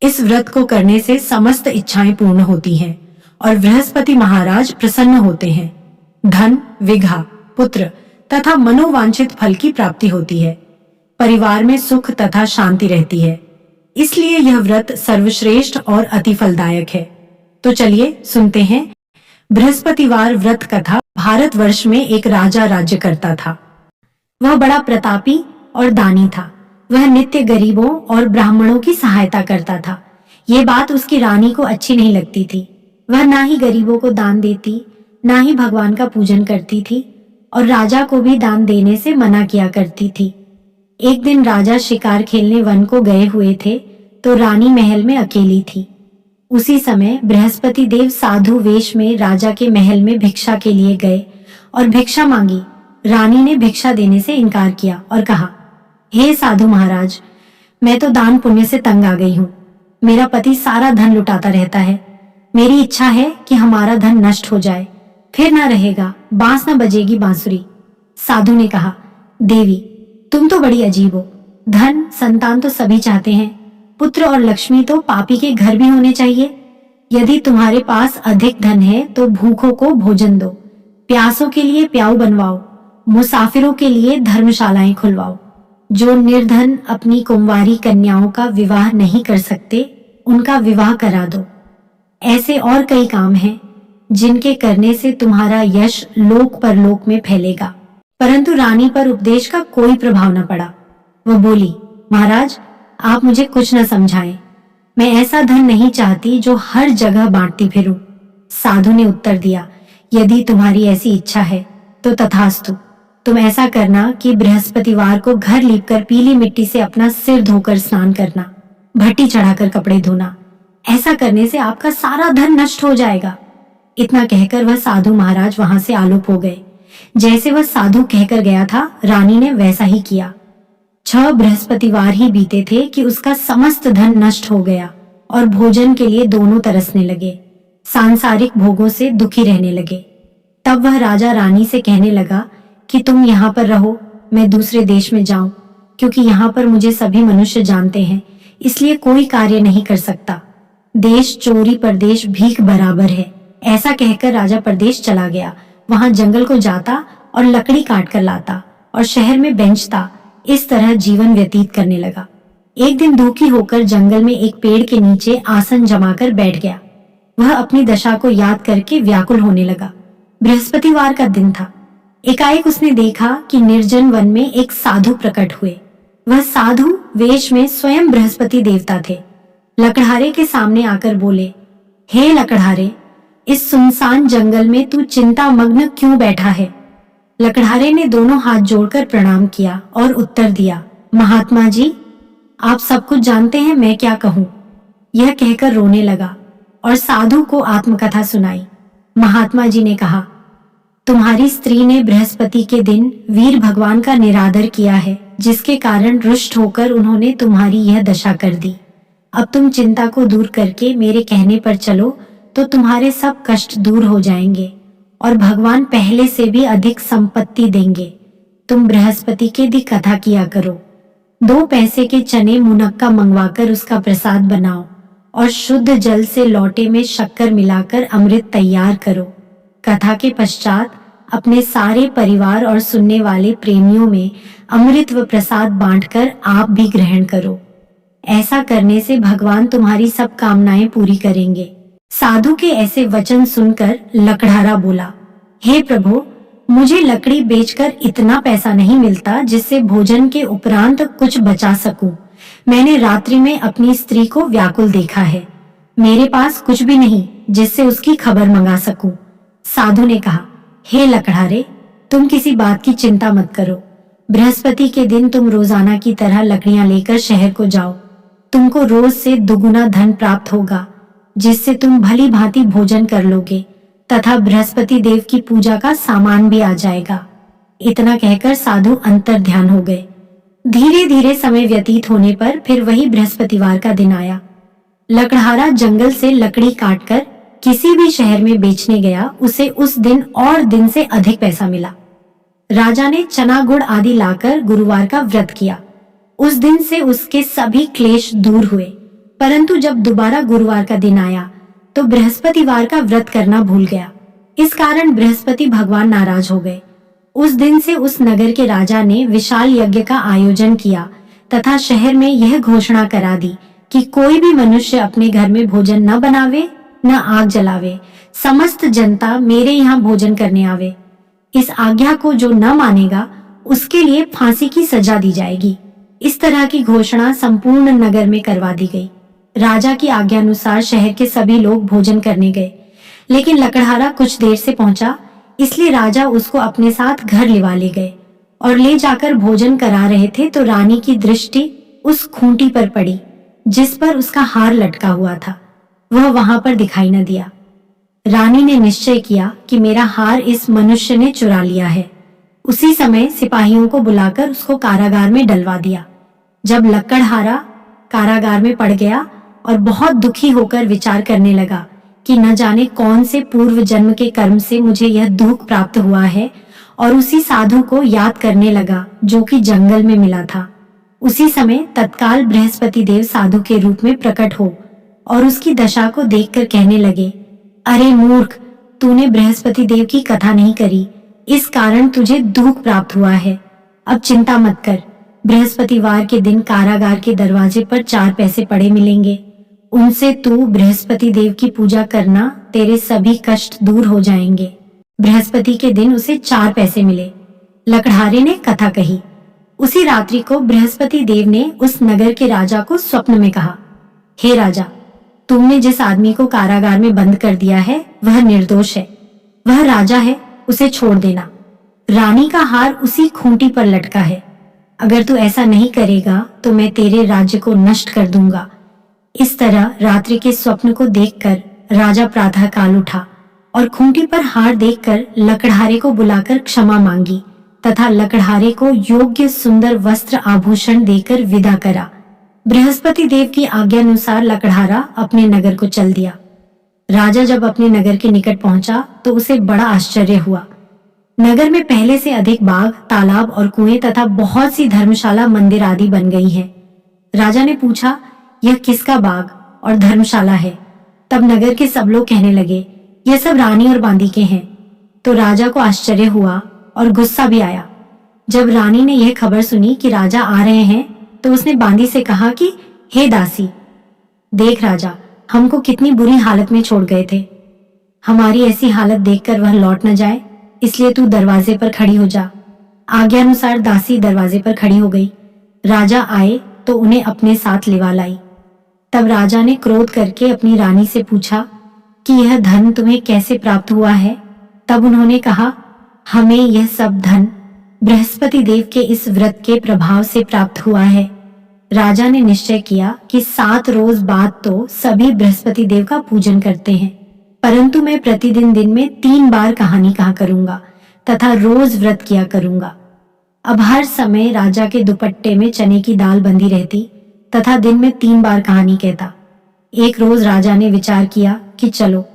इस व्रत को करने से समस्त इच्छाएं पूर्ण होती हैं और बृहस्पति महाराज प्रसन्न होते हैं। धन, विघा, पुत्र तथा मनोवांछित फल की प्राप्ति होती है। परिवार में सुख तथा शांति रहती है। इसलिए यह व्रत सर्वश्रेष्ठ और अति फलदायक है। तो चलिए सुनते हैं बृहस्पतिवार व्रत कथा। भारतवर्ष में एक राजा राज्य करता था। वह बड़ा प्रतापी और दानी था। वह नित्य गरीबों और ब्राह्मणों की सहायता करता था। ये बात उसकी रानी को अच्छी नहीं लगती थी। वह ना ही गरीबों को दान देती, ना ही भगवान का पूजन करती थी और राजा को भी दान देने से मना किया करती थी। एक दिन राजा शिकार खेलने वन को गए हुए थे तो रानी महल में अकेली थी। उसी समय बृहस्पति देव साधु वेश में राजा के महल में भिक्षा के लिए गए और भिक्षा मांगी। रानी ने भिक्षा देने से इनकार किया और कहा, हे साधु महाराज, मैं तो दान पुण्य से तंग आ गई हूँ। मेरा पति सारा धन लुटाता रहता है। मेरी इच्छा है कि हमारा धन नष्ट हो जाए, फिर ना रहेगा, बांस न बजेगी बांसुरी। साधु ने कहा, देवी तुम तो बड़ी अजीब हो। धन संतान तो सभी चाहते हैं, पुत्र और लक्ष्मी तो पापी के घर भी होने चाहिए। यदि तुम्हारे पास अधिक धन है तो भूखों को भोजन दो, प्यासों के लिए प्याऊ बनवाओ, मुसाफिरों के लिए धर्मशालाएं खुलवाओ। जो निर्धन अपनी कुंवारी कन्याओं का विवाह नहीं कर सकते, उनका विवाह करा दो। ऐसे और कई काम हैं जिनके करने से तुम्हारा यश लोक परलोक में फैलेगा। परंतु रानी पर उपदेश का कोई प्रभाव न पड़ा। वह बोली, महाराज आप मुझे कुछ न समझाएं। मैं ऐसा धन नहीं चाहती जो हर जगह बांटती फिरूं। साधु ने उत्तर दिया, यदि तुम्हारी ऐसी इच्छा है तो तथास्तु। तुम ऐसा करना कि बृहस्पतिवार को घर लीपकर पीली मिट्टी से अपना सिर धोकर स्नान करना, भट्टी चढ़ाकर कपड़े धोना। ऐसा करने से आपका सारा धन नष्ट हो जाएगा। इतना कहकर वह साधु महाराज वहां से आलोप हो गए। जैसे वह साधु कहकर गया था, रानी ने वैसा ही किया। 6 बृहस्पतिवार ही बीते थे कि उसका समस्त धन नष्ट हो गया और भोजन के लिए दोनों तरसने लगे, सांसारिक भोगों से दुखी रहने लगे। तब वह राजा रानी से कहने लगा कि तुम यहाँ पर रहो, मैं दूसरे देश में जाऊं, क्योंकि यहाँ पर मुझे सभी मनुष्य जानते हैं, इसलिए कोई कार्य नहीं कर सकता। देश चोरी परदेश भीख बराबर है। ऐसा कहकर राजा परदेश चला गया। वहां जंगल को जाता और लकड़ी काट कर लाता और शहर में बेचता। इस तरह जीवन व्यतीत करने लगा। एक दिन दुखी होकर जंगल में एक पेड़ के नीचे आसन जमाकर बैठ गया। वह अपनी दशा को याद करके व्याकुल होने लगा। बृहस्पतिवार का दिन था। एकाएक उसने देखा कि निर्जन वन में एक साधु प्रकट हुए। वह साधु वेश में स्वयं बृहस्पति देवता थे। लकड़हारे के सामने आकर बोले, हे लकड़हारे, इस सुनसान जंगल में तू चिंता मग्न क्यों बैठा है? लकड़हारे ने दोनों हाथ जोड़कर प्रणाम किया और उत्तर दिया, महात्मा जी, आप सब कुछ जानते हैं, मैं क्या कहूँ। यह कहकर रोने लगा और साधु को आत्मकथा सुनाई। महात्मा जी ने कहा, तुम्हारी स्त्री ने बृहस्पति के दिन वीर भगवान का निरादर किया है, जिसके कारण रुष्ट होकर उन्होंने तुम्हारी यह दशा कर दी। अब तुम चिंता को दूर करके मेरे कहने पर चलो तो तुम्हारे सब कष्ट दूर हो जाएंगे और भगवान पहले से भी अधिक संपत्ति देंगे। तुम बृहस्पति की दी कथा किया करो। 2 पैसे के चने मुनक्का मंगवाकर उसका प्रसाद बनाओ और शुद्ध जल से लोटे में शक्कर मिलाकर अमृत तैयार करो। कथा के पश्चात अपने सारे परिवार और सुनने वाले प्रेमियों में अमृत व प्रसाद बांटकर आप भी ग्रहण करो। ऐसा करने से भगवान तुम्हारी सब कामनाएं पूरी करेंगे। साधु के ऐसे वचन सुनकर लकड़हारा बोला, हे प्रभु, मुझे लकड़ी बेचकर इतना पैसा नहीं मिलता जिससे भोजन के उपरांत कुछ बचा सकूं। मैंने रात्रि में अपनी स्त्री को व्याकुल देखा है। मेरे पास कुछ भी नहीं जिससे उसकी खबर मंगा सकूं। साधु ने कहा, हे लकड़हारे, तुम किसी बात की चिंता मत करो। बृहस्पति के दिन तुम रोजाना की तरह लकड़ियां लेकर शहर को जाओ। तुमको रोज से दुगुना धन प्राप्त होगा, जिससे तुम भली भांति भोजन कर लोगे तथा बृहस्पति देव की पूजा का सामान भी आ जाएगा। इतना कहकर साधु अंतर ध्यान हो गए। धीरे धीरे समय व्यतीत होने पर फिर वही बृहस्पतिवार का दिन आया। लकड़हारा जंगल से लकड़ी काटकर किसी भी शहर में बेचने गया, उसे उस दिन और दिन से अधिक पैसा मिला। राजा ने चना गुड़ आदि लाकर गुरुवार का व्रत किया। उस दिन से उसके सभी क्लेश दूर हुए। परंतु जब दोबारा गुरुवार का दिन आया तो बृहस्पतिवार का व्रत करना भूल गया। इस कारण बृहस्पति भगवान नाराज हो गए। उस दिन से उस नगर के राजा ने विशाल यज्ञ का आयोजन किया तथा शहर में यह घोषणा करा दी कि कोई भी मनुष्य अपने घर में भोजन न बनावे न आग जलावे, समस्त जनता मेरे यहाँ भोजन करने आवे। इस आज्ञा को जो न मानेगा उसके लिए फांसी की सजा दी जाएगी। इस तरह की घोषणा संपूर्ण नगर में करवा दी गई। राजा की आज्ञा अनुसार शहर के सभी लोग भोजन करने गए, लेकिन लकड़हारा कुछ देर से पहुंचा, इसलिए राजा उसको अपने साथ घर लिवा ले गए और ले जाकर भोजन करा रहे थे तो रानी की दृष्टि उस खूंटी पर पड़ी जिस पर उसका हार लटका हुआ था। वह वहां पर दिखाई न दिया। रानी ने निश्चय किया कि मेरा हार इस मनुष्य ने चुरा लिया है। उसी समय सिपाहियों को बुलाकर उसको कारागार में डलवा दिया। जब लकड़हारा कारागार में पड़ गया और बहुत दुखी होकर विचार करने लगा कि न जाने कौन से पूर्व जन्म के कर्म से मुझे यह दुख प्राप्त हुआ है, और उसी साधु को याद करने लगा जो कि जंगल में मिला था। उसी समय तत्काल बृहस्पति देव साधु के रूप में प्रकट हो और उसकी दशा को देखकर कहने लगे, अरे मूर्ख, तूने बृहस्पति देव की कथा नहीं करी, इस कारण तुझे दुख प्राप्त हुआ है। अब चिंता मत कर, बृहस्पतिवार के दिन कारागार के दरवाजे पर 4 पैसे पड़े मिलेंगे, उनसे तू बृहस्पति देव की पूजा करना, तेरे सभी कष्ट दूर हो जाएंगे। बृहस्पति के दिन उसे 4 पैसे मिले। लकड़हारे ने कथा कही। उसी रात्रि को बृहस्पति देव ने उस नगर के राजा को स्वप्न में कहा, हे राजा, तुमने जिस आदमी को कारागार में बंद कर दिया है वह निर्दोष है, वह राजा है, उसे छोड़ देना। रानी का हार उसी खूंटी पर लटका है। अगर तू ऐसा नहीं करेगा तो मैं तेरे राज्य को नष्ट कर दूंगा। इस तरह रात्रि के स्वप्न को देखकर राजा प्रातः काल उठा और खूंटी पर हार देखकर लकड़हारे को बुलाकर क्षमा मांगी तथा लकड़हारे को योग्य सुंदर वस्त्र आभूषण देकर विदा करा। बृहस्पति देव की आज्ञा अनुसार लकड़हारा अपने नगर को चल दिया। राजा जब अपने नगर के निकट पहुंचा तो उसे बड़ा आश्चर्य हुआ। नगर में पहले से अधिक बाग, तालाब और कुएं तथा बहुत सी धर्मशाला, मंदिर आदि बन गई हैं। राजा ने पूछा, यह किसका बाग और धर्मशाला है? तब नगर के सब लोग कहने लगे, यह सब रानी और बांदी के हैं। तो राजा को आश्चर्य हुआ और गुस्सा भी आया। जब रानी ने यह खबर सुनी कि राजा आ रहे हैं तो उसने बांदी से कहा कि हे दासी, देख राजा हमको कितनी बुरी हालत में छोड़ गए थे। हमारी ऐसी हालत देखकर वह लौट न जाए, इसलिए तू दरवाजे पर खड़ी हो जा। आज्ञा अनुसार दासी दरवाजे पर खड़ी हो गई। राजा आए तो उन्हें अपने साथ लिवा लाई। तब राजा ने क्रोध करके अपनी रानी से पूछा कि यह धन तुम्हें कैसे प्राप्त हुआ है? तब उन्होंने कहा, हमें यह सब धन बृहस्पति देव के इस व्रत के प्रभाव से प्राप्त हुआ है। राजा ने निश्चय किया कि 7 रोज बाद तो सभी बृहस्पति देव का पूजन करते हैं, परंतु मैं प्रतिदिन दिन में 3 बार कहानी कहा करूंगा तथा रोज व्रत किया करूंगा। अब हर समय राजा के दुपट्टे में चने की दाल बंधी रहती तथा दिन में 3 बार कहानी कहता। एक रोज राजा ने विचार किया कि चलो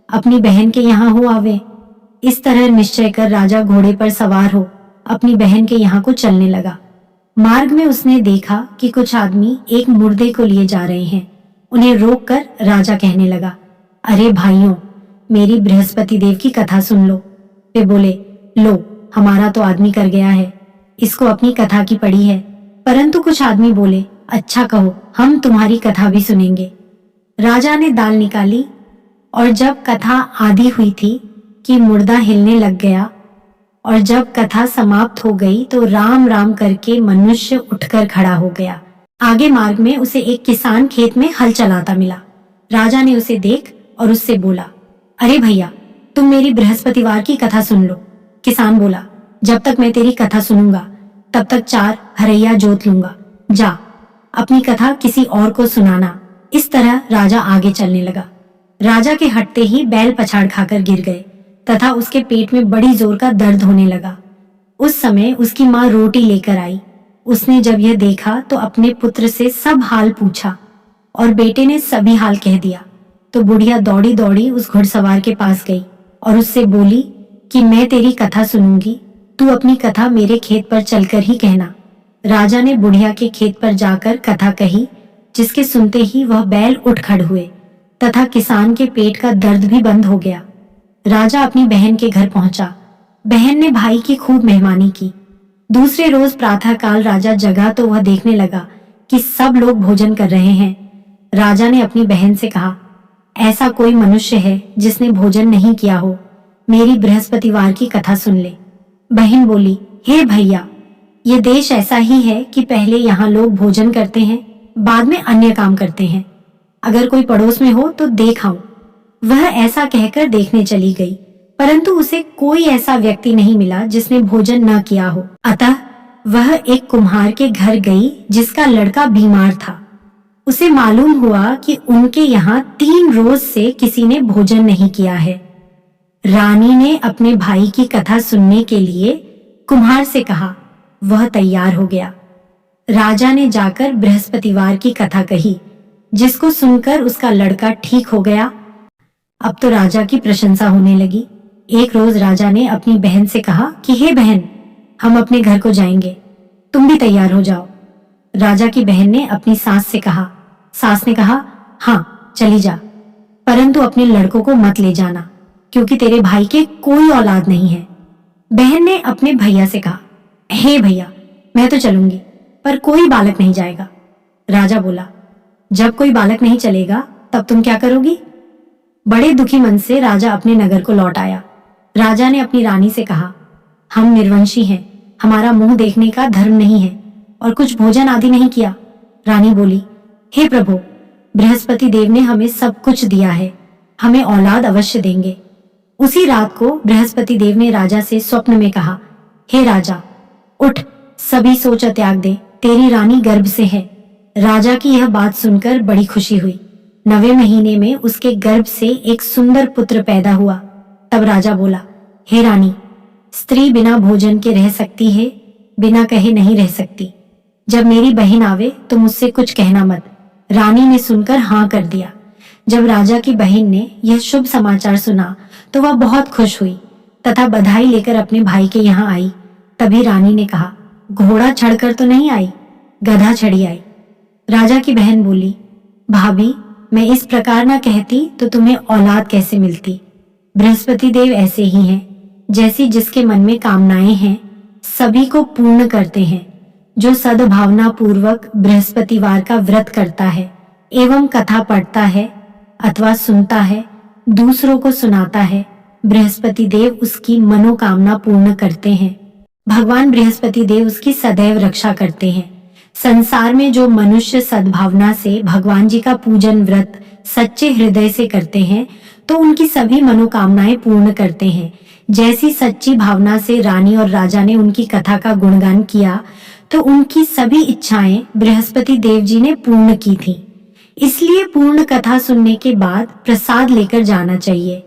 अपनी बहन के यहाँ हो आवे। इस तरह निश्चय कर राजा घोड़े पर सवार हो अपनी बहन के यहाँ को चलने लगा। मार्ग में उसने देखा कि कुछ आदमी एक मुर्दे को लिए जा रहे हैं। उन्हें रोककर राजा कहने लगा, अरे भाइयों, मेरी बृहस्पति देव की कथा सुन लो। वे बोले, लो हमारा तो आदमी कर गया है, इसको अपनी कथा की पड़ी है। परंतु कुछ आदमी बोले, अच्छा कहो, हम तुम्हारी कथा भी सुनेंगे। राजा ने दाल निकाली और जब कथा आधी हुई थी कि मुर्दा हिलने लग गया, और जब कथा समाप्त हो गई तो राम राम करके मनुष्य उठकर खड़ा हो गया। आगे मार्ग में उसे एक किसान खेत में हल चलाता मिला। राजा ने उसे देख और उससे बोला, अरे भैया, तुम मेरी बृहस्पतिवार की कथा सुन लो। किसान बोला, जब तक मैं तेरी कथा सुनूंगा तब तक 4 हरैया जोत लूंगा। जा अपनी कथा किसी और को सुनाना। इस तरह राजा आगे चलने लगा। राजा के हटते ही बैल पछाड़ खाकर गिर गए तथा उसके पेट में बड़ी जोर का दर्द होने लगा। उस समय उसकी माँ रोटी लेकर आई। उसने जब यह देखा तो अपने पुत्र से सब हाल पूछा और बेटे ने सभी हाल कह दिया। तो बुढ़िया दौड़ी दौड़ी उस घुड़सवार के पास गई और उससे बोली कि मैं तेरी कथा सुनूंगी, तू अपनी कथा मेरे खेत पर चलकर ही कहना। राजा ने बुढ़िया के खेत पर जाकर कथा कही जिसके सुनते ही वह बैल उठ खड़ हुए तथा किसान के पेट का दर्द भी बंद हो गया। राजा अपनी बहन के घर पहुंचा। बहन ने भाई की खूब मेहमानी की। दूसरे रोज प्रातःकाल राजा जगा तो वह देखने लगा कि सब लोग भोजन कर रहे हैं। राजा ने अपनी बहन से कहा, ऐसा कोई मनुष्य है जिसने भोजन नहीं किया हो, मेरी बृहस्पतिवार की कथा सुन ले। बहन बोली, हे भैया, ये देश ऐसा ही है कि पहले यहाँ लोग भोजन करते हैं, बाद में अन्य काम करते हैं। अगर कोई पड़ोस में हो तो देख आऊं। वह ऐसा कहकर देखने चली गई, परंतु उसे कोई ऐसा व्यक्ति नहीं मिला जिसने भोजन न किया हो। अतः वह एक कुम्हार के घर गई जिसका लड़का बीमार था। उसे मालूम हुआ कि उनके यहाँ 3 रोज से किसी ने भोजन नहीं किया है। रानी ने अपने भाई की कथा सुनने के लिए कुम्हार से कहा। वह तैयार हो गया। राजा ने जाकर बृहस्पतिवार की कथा कही, जिसको सुनकर उसका लड़का ठीक हो गया। अब तो राजा की प्रशंसा होने लगी। एक रोज राजा ने अपनी बहन से कहा कि हे बहन, हम अपने घर को जाएंगे, तुम भी तैयार हो जाओ। राजा की बहन ने अपनी सास से कहा। सास ने कहा, हाँ चली जा, परंतु अपने लड़कों को मत ले जाना, क्योंकि तेरे भाई के कोई औलाद नहीं है। बहन ने अपने भैया से कहा, हे भैया, मैं तो चलूंगी, पर कोई बालक नहीं जाएगा। राजा बोला, जब कोई बालक नहीं चलेगा तब तुम क्या करोगी? बड़े दुखी मन से राजा अपने नगर को लौट आया। राजा ने अपनी रानी से कहा, हम निर्वंशी हैं, हमारा मुंह देखने का धर्म नहीं है और कुछ भोजन आदि नहीं किया। रानी बोली, हे प्रभु, बृहस्पति देव ने हमें सब कुछ दिया है, हमें औलाद अवश्य देंगे। उसी रात को बृहस्पति देव ने राजा से स्वप्न में कहा, हे राजा, उठ, सभी सोच त्याग दे, तेरी रानी गर्भ से है। राजा की यह बात सुनकर बड़ी खुशी हुई। 9वें महीने में उसके गर्भ से एक सुंदर पुत्र पैदा हुआ। तब राजा बोला, हे रानी, स्त्री बिना भोजन के रह सकती है, बिना कहे नहीं रह सकती। जब मेरी बहन आवे तो मुझसे कुछ कहना मत। रानी ने सुनकर हाँ कर दिया। जब राजा की बहन ने यह शुभ समाचार सुना तो वह बहुत खुश हुई तथा बधाई लेकर अपने भाई के यहाँ आई। तभी रानी ने कहा, घोड़ा चढ़कर तो नहीं आई, गधा चढ़ी आई। राजा की बहन बोली, भाभी, मैं इस प्रकार न कहती तो तुम्हें औलाद कैसे मिलती। बृहस्पति देव ऐसे ही हैं, जैसी जिसके मन में कामनाएं हैं सभी को पूर्ण करते हैं। जो सद्भावना पूर्वक बृहस्पतिवार का व्रत करता है एवं कथा पढ़ता है अथवा सुनता है, दूसरों को सुनाता है, बृहस्पति देव उसकी मनोकामना पूर्ण करते हैं। भगवान बृहस्पति देव उसकी सदैव रक्षा करते हैं। संसार में जो मनुष्य सद्भावना से भगवान जी का पूजन व्रत सच्चे हृदय से करते हैं तो उनकी सभी मनोकामनाएं पूर्ण करते हैं। जैसी सच्ची भावना से रानी और राजा ने उनकी कथा का गुणगान किया तो उनकी सभी इच्छाएं बृहस्पति देव जी ने पूर्ण की थी। इसलिए पूर्ण कथा सुनने के बाद प्रसाद लेकर जाना चाहिए।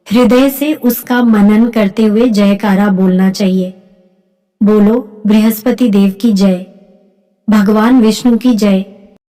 हृदय से उसका मनन करते हुए जयकारा बोलना चाहिए। बोलो बृहस्पति देव की जय, भगवान विष्णु की जय,